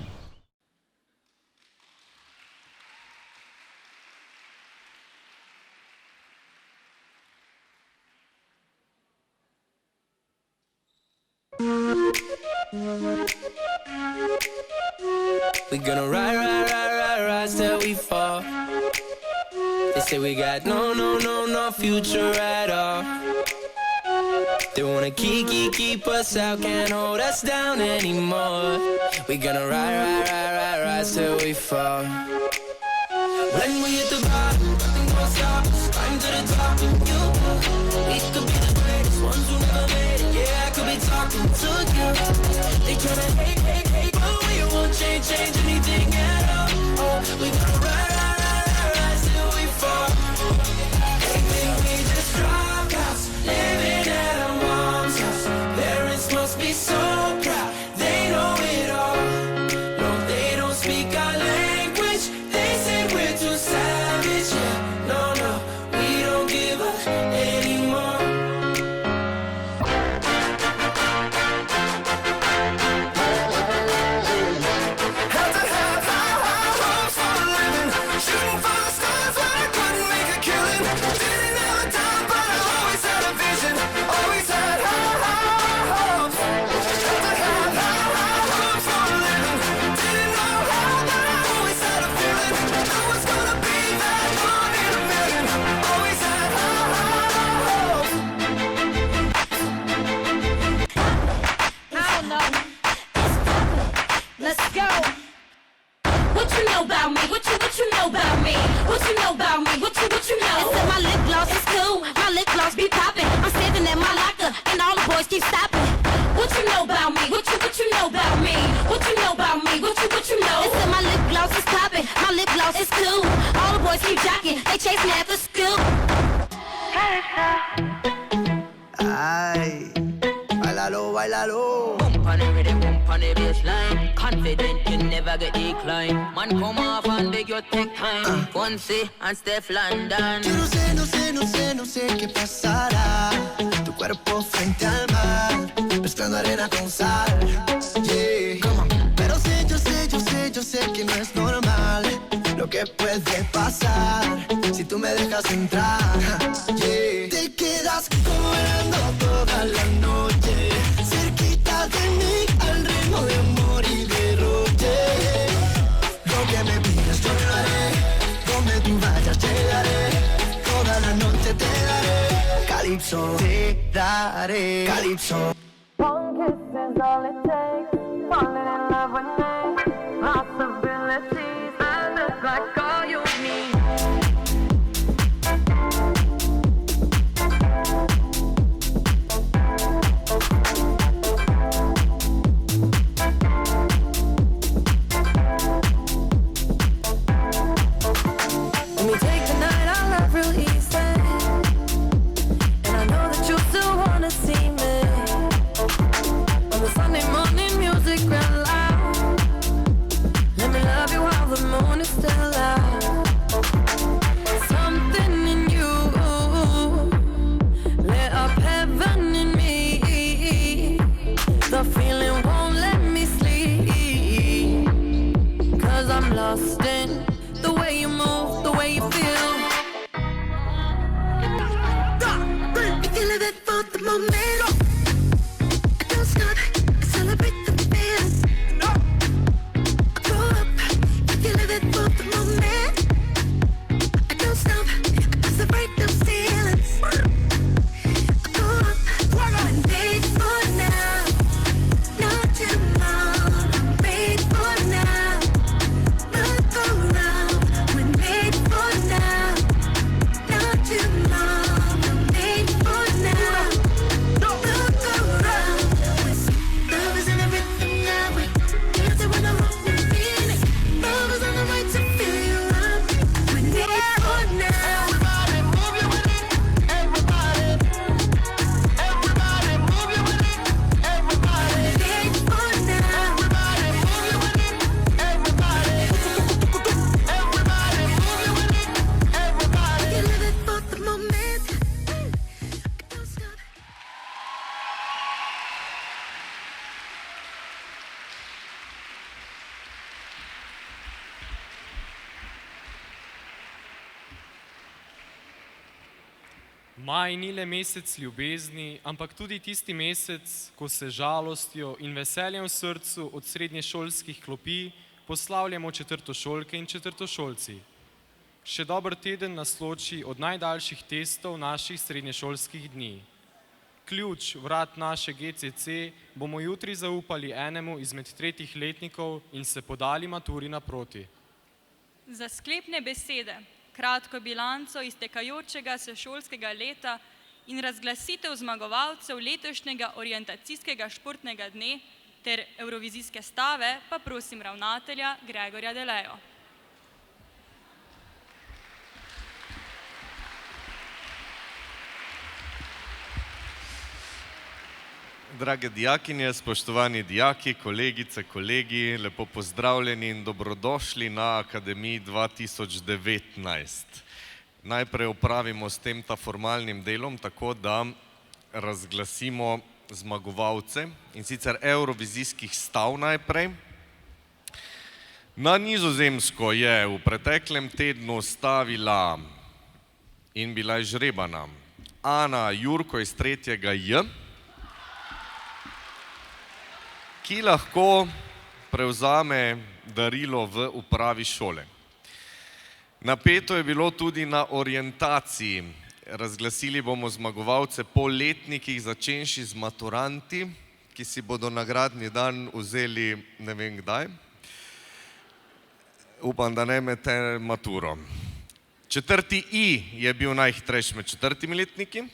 H: We're gonna ride till we fall. They say we got no future at all. They wanna keep us out, can't hold us down anymore. We gonna ride till we fall. When we hit the bottom, nothing gonna stop us. Climb to the top and you. We could be the greatest ones who never made it. Yeah, I could be talking to you. They tryna hate, but we won't change anything at all. Oh, we gonna ride till we fall. They think we just dropped out, living at our mom's house. Parents must be so proud, they know it all. No, they don't speak our language. They say we're too savage. Yeah, no, we don't give up anymore. Had to have high hopes for a living. Shooting for the stars when I couldn't make a killing. Didn't have a time, but I always had a vision. Always had high hopes. Had to have high hopes for a living. Didn't know how, but I always had a feeling. I was gonna be that one in a million. Always had high hopes.
N: I don't know. Let's go. What you know about me? What you know about me? What you know about me? What you know? It said my lip gloss is cool. My lip gloss be popping. I'm standing at my locker and all the boys keep stopping. What you know about me? What you know about me? What you know about me? What you know? It said my lip gloss is popping. My lip gloss is cool. All the boys keep jocking. They chase me after school.
H: Ay, bailalo, bailalo.
O: Bump on the rhythm, bump on the bassline. Confident you never get decline. Man, come off and beg your take time. Fonse and Steph London.
H: Yo no sé qué pasará. Tu cuerpo frente al mar, mezclando arena con sal. Yeah. Pero yo sé que no es normal lo que puede pasar si tú me dejas entrar. Yeah. Te quedas cobrando toda la noche, cerquita de mí, al ritmo de amor y derroche. Lo que me pidas yo lo haré, donde tú vayas llegaré, toda la noche te daré, Calypso, te daré, Calypso.
N: One kiss is all it takes. Falling in love with me. Possibilities that look like all you need. Let me take the night out love real easy. And I know that you still wanna see me. On the Sunday morning music real loud. Let me love you while the moon is still out. Something in you lit up heaven in me. The feeling won't let me sleep. 'Cause I'm lost in the way you move, the way you feel.
H: If you live it for the moment, don't stop, celebrate the feeling. Go up, if you live it for the moment, don't stop, celebrate those feelings. Go up, and wait for now, not tomorrow. Wait for now, look around. When wait for now, not tomorrow. Wait for now, look around. Love is in everything that we do. When I'm wrong, we're feeling. Love is on the right to feel you up. When wait for now. Everybody move your with it. Everybody. Everybody move your with it. Everybody. Wait for now. Everybody move your with it. Everybody. Everybody move your with it. Everybody. You live it for the moment. Don't stop.
E: Maj ni le mesec ljubezni, ampak tudi tisti mesec, ko se žalostjo in veseljem v srcu od srednješolskih klopi poslavljamo četrtošolke in četrtošolci. Še dober teden nas loči od najdaljših testov naših srednješolskih dni. ključ vrat naše GCC bomo jutri zaupali enemu izmed tretjih letnikov in se podali maturi naproti.
D: Za sklepne besede, kratko bilanco iztekajočega se šolskega leta in razglasitev zmagovalcev letošnjega orientacijskega športnega dne ter evrovizijske stave pa prosim ravnatelja Gregorja Delejo.
P: Drage dijakinje, spoštovani dijaki, kolegice, kolegi, lepo pozdravljeni in dobrodošli na Akademiji 2019. Najprej opravimo s tem ta formalnim delom, tako da razglasimo zmagovalce, in sicer evrovizijskih stav najprej. Na Nizozemsko je v preteklem tednu stavila in bila izžrebana Ana Jurko iz 3. J, ki lahko prevzame darilo v upravi šole. Napeto je bilo tudi na orientaciji. Razglasili bomo zmagovalce po letnikih, začenši z maturanti, ki si bodo nagradni dan vzeli ne vem kdaj. Upam, da ne med maturo. 4. I je bil najhitrejši med 4. letniki.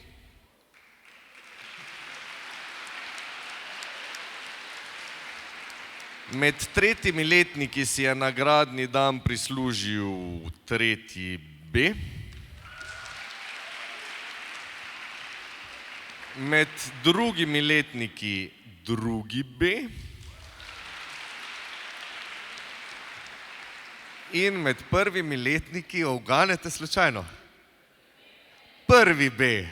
P: Med 3. letniki si je nagradni dan prislužil 3. B. Med 2. letniki 2. B. In med 1. letniki, uganete slučajno? 1. B.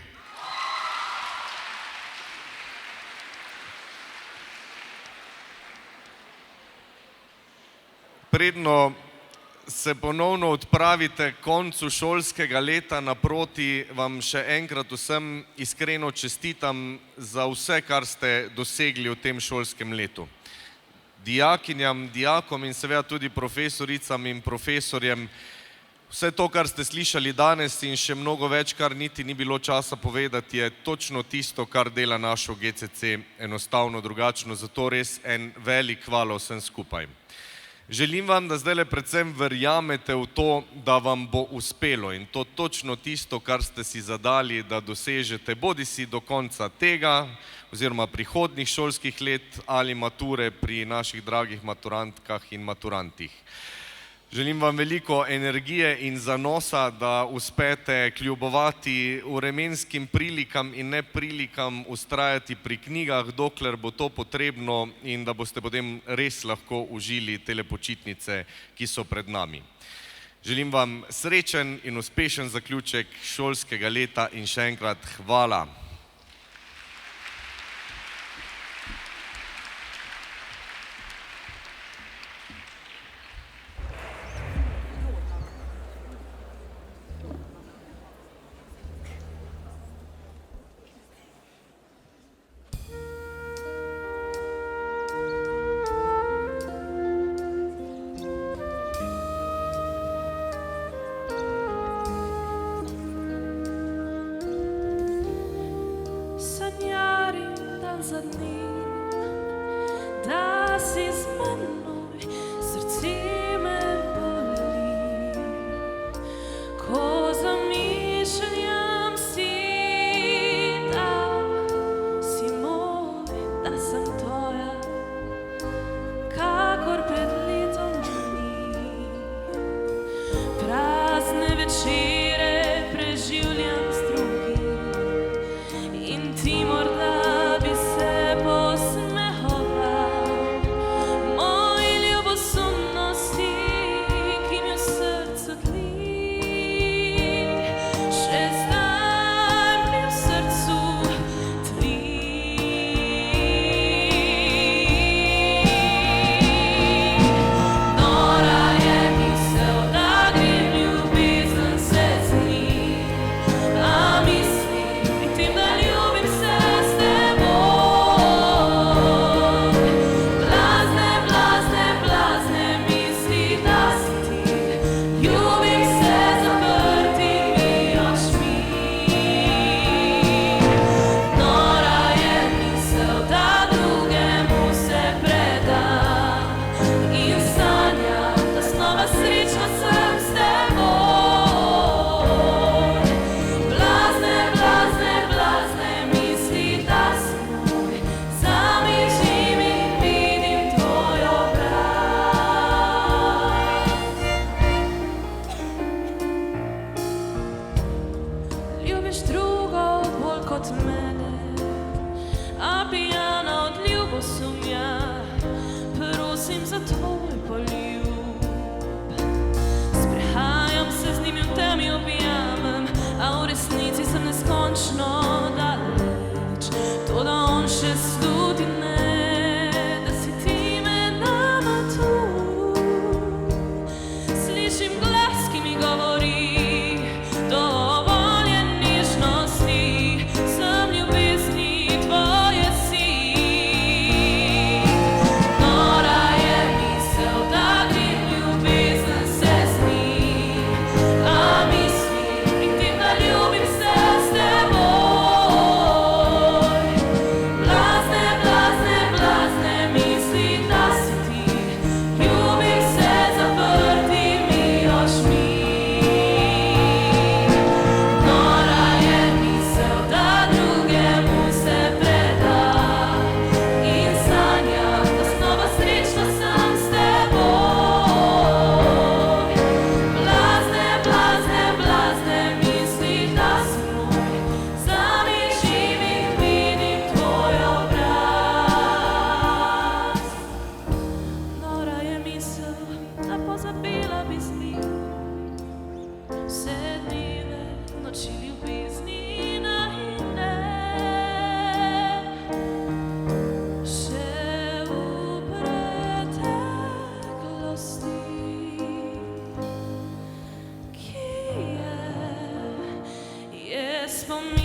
P: Predno se ponovno odpravite koncu šolskega leta naproti, vam še enkrat vsem iskreno čestitam za vse, kar ste dosegli v tem šolskem letu. Dijakinjam, dijakom in seveda tudi profesoricam in profesorjem, vse to, kar ste slišali danes in še mnogo več, kar niti ni bilo časa povedati, je točno tisto, kar dela našo GCC enostavno drugačno, zato res en velik hvala vsem skupaj. Želim vam, da zdajle predvsem verjamete v to, da vam bo uspelo in to točno tisto, kar ste si zadali, da dosežete bodisi do konca tega oziroma prihodnjih šolskih let ali mature pri naših dragih maturantkah in maturantih. Želim vam veliko energije in zanosa, da uspete kljubovati vremenskim prilikam in neprilikam, vztrajati pri knjigah, dokler bo to potrebno in da boste potem res lahko užili tele počitnice, ki so pred nami. Želim vam srečen in uspešen zaključek šolskega leta in še enkrat hvala.
Q: misli, vse dneve, noči ljubezni na in ne. Še v preteklosti, ki je spomin.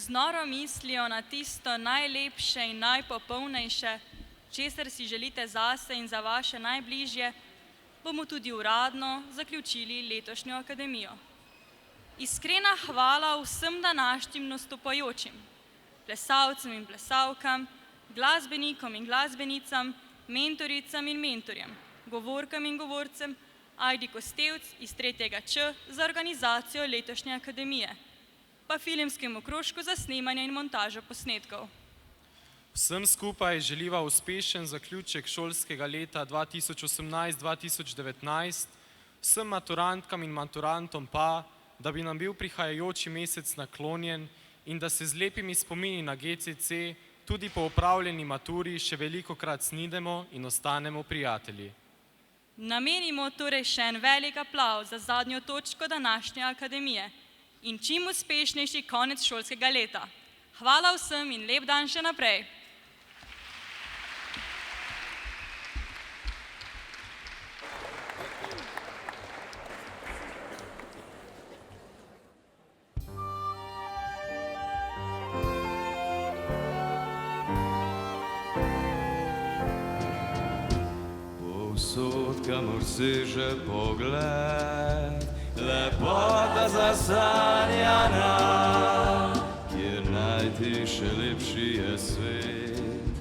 D: Z noro mislijo na tisto najlepše in najpopolnejše, česar si želite zase in za vaše najbližje, bomo tudi uradno zaključili letošnjo akademijo. Iskrena hvala vsem današnjim nastopajočim, plesalcem in plesalkam, glasbenikom in glasbenicam, mentoricam in mentorjem, govorkam in govorcem, Ajdi Kostevc iz 3. Č za organizacijo letošnje akademije, pa filmskemu krožku za snemanje in montažo posnetkov.
E: Vsem skupaj želiva uspešen zaključek šolskega leta 2018-2019, vsem maturantkam in maturantom pa, da bi nam bil prihajajoči mesec naklonjen in da se z lepimi spomini na GCC tudi po opravljeni maturi še velikokrat snidemo in ostanemo prijatelji.
D: Namenimo torej še en velik aplavz za zadnjo točko današnje akademije in čim uspešnejši konec šolskega leta. Hvala vsem in lep dan še naprej.
B: Povsod, kamor seže pogled, lepota zasanjana, kjer najti še lepši je svet,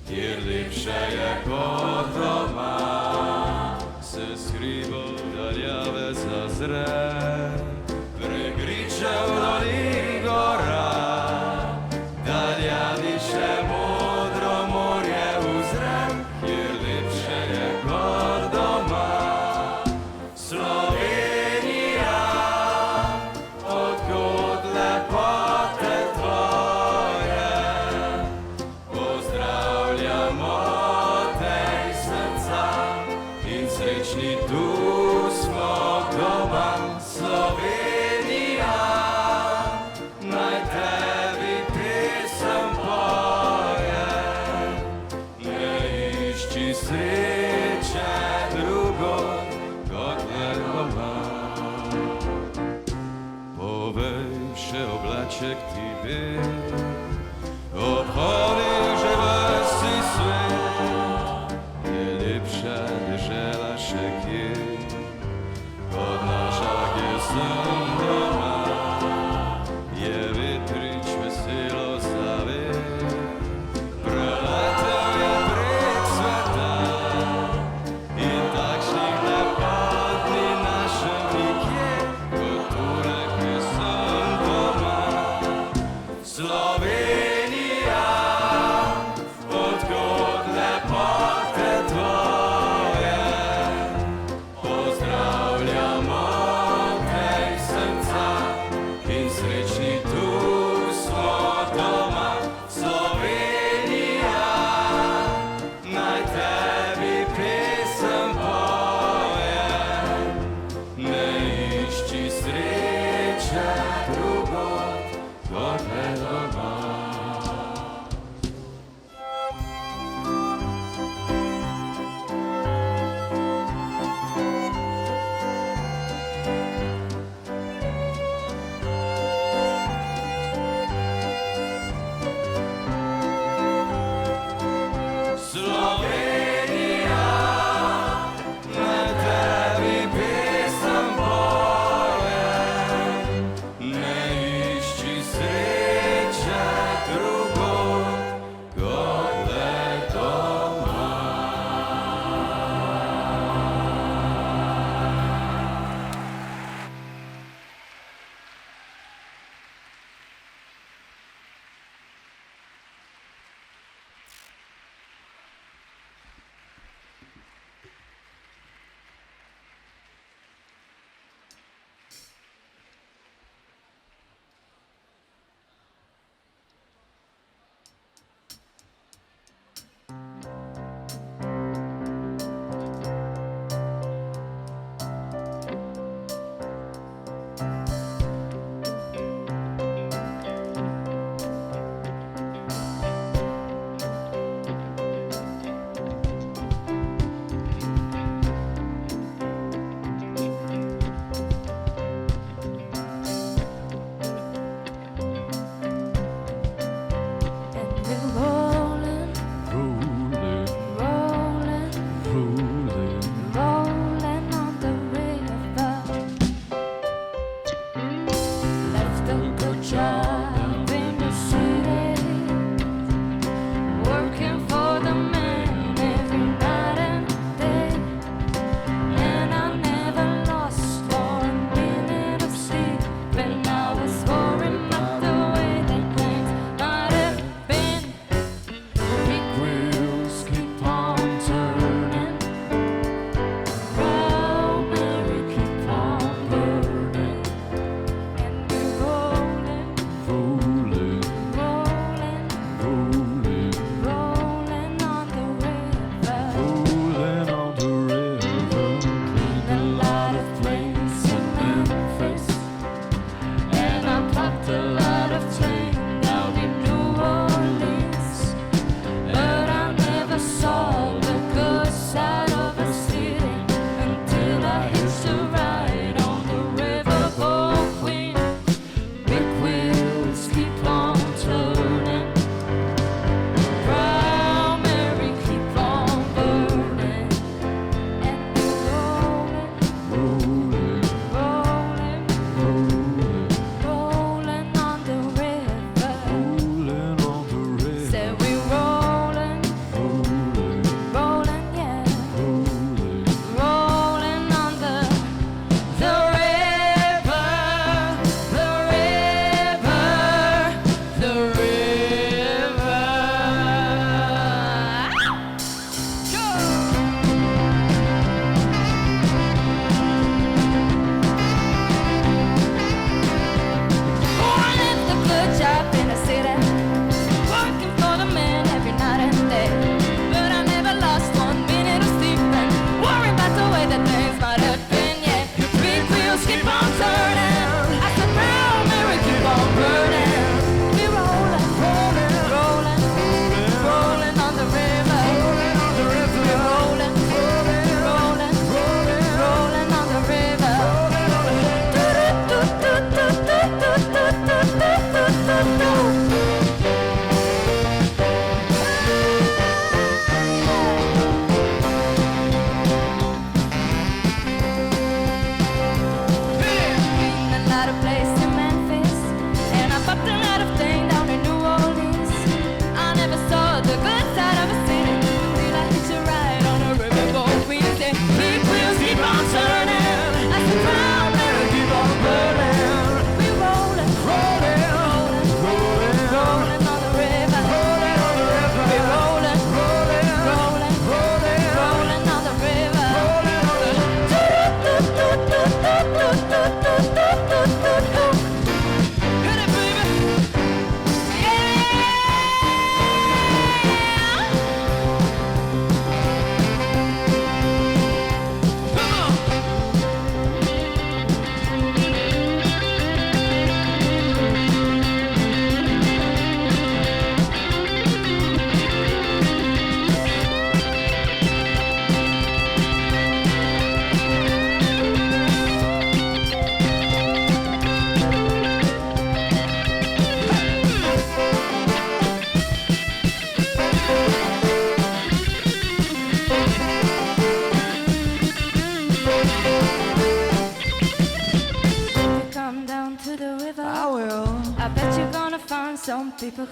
B: kjer lepše je kot doma, se skriva daljave zazre, pregriče v dolini gora, daljavi še modro morje uzrem, kjer lepše je kot doma. Tu smo doma, Slovenija.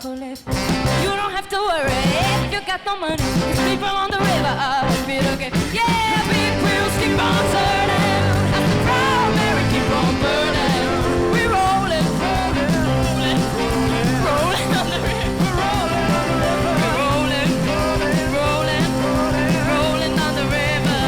Q: who live. You don't have to worry if you got no money. There's people on the river, be okay. Yeah, big wheels keep on turning. As the primary keep on burning. We rolling, rolling, rolling, rolling on the river. Rolling, rolling, rolling, rolling on the river.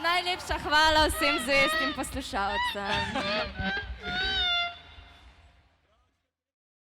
R: Najlepša hvala vsem zvestim poslušalcem.